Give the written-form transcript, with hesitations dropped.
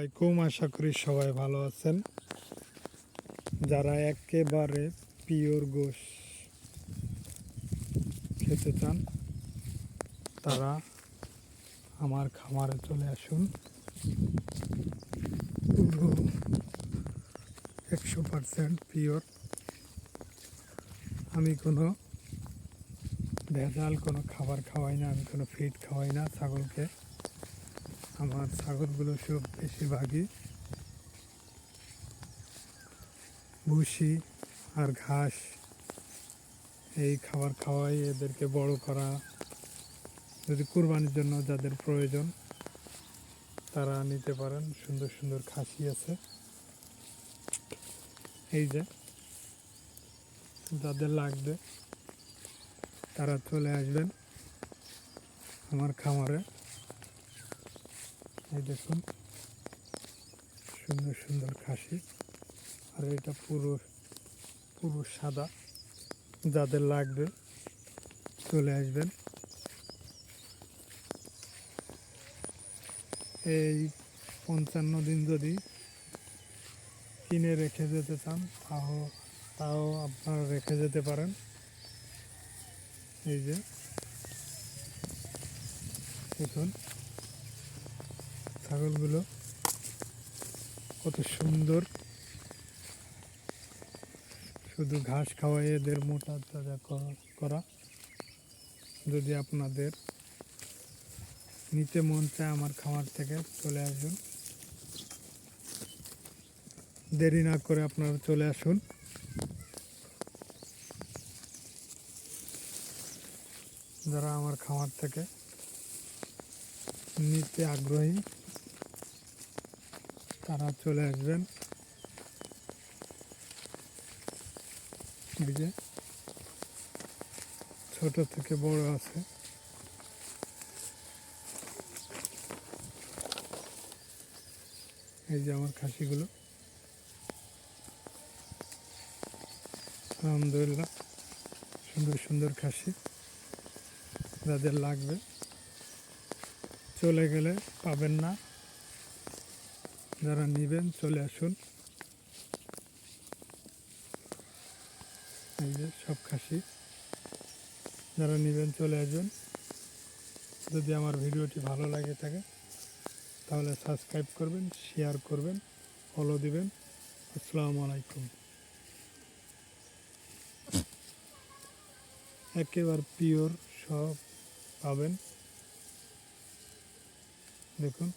আলাইকুম। আশা করি সবাই ভালো আছেন। যারা একেবারে পিওর গোশ খেতে চান তারা আমার খামারে চলে আসুন। পুরো 100% পিওর। আমি কোনো ভেজাল কোনো খাবার খাওয়াই না, আমি কোনো ফিড খাওয়াই না ছাগলকে। আমার ছাগলগুলো সব বেশিরভাগই ভুসি আর ঘাস এই খাবার খাওয়াই এদেরকে বড় করা। যদি কুরবানির জন্য যাদের প্রয়োজন তারা নিতে পারেন। সুন্দর সুন্দর খাসি আছে। এই যে যাদের লাগবে তারা চলে আসবেন আমার খামারে। এই দেখুন সুন্দর সুন্দর খাসি, আর এটা পুরো পুরো সাদা। যাদের লাগবে চলে আসবেন। এই 55 দিন যদি কিনে রেখে যেতে চান তাও আপনারা রেখে যেতে পারেন। এই যে দেখুন ছাগলগুলো কত সুন্দর। শুধু ঘাস খাওয়াই এদের মোটা তাজা করা। যদি আপনাদের নিতে মন চায় আমার খামার থেকে চলে আসুন। দেরি না করে আপনারা চলে আসুন। যারা আমার খামার থেকে নিতে আগ্রহী তারা চলে আসবেন। এই যে ছোট থেকে বড় আছে। এই যে আমার খাসিগুলো আলহামদুলিল্লাহ সুন্দর সুন্দর খাসি। যাদের লাগবে চলে গেলে পাবেন না। যারা নেবেন চলে আসুন। এই যে সব খাসি, যারা নেবেন চলে আসবেন। যদি আমার ভিডিওটি ভালো লাগে থাকে তাহলে সাবস্ক্রাইব করবেন, শেয়ার করবেন, ফলো দিবেন। আসসালামু আলাইকুম। একেবারে পিওর সব পাবেন। দেখুন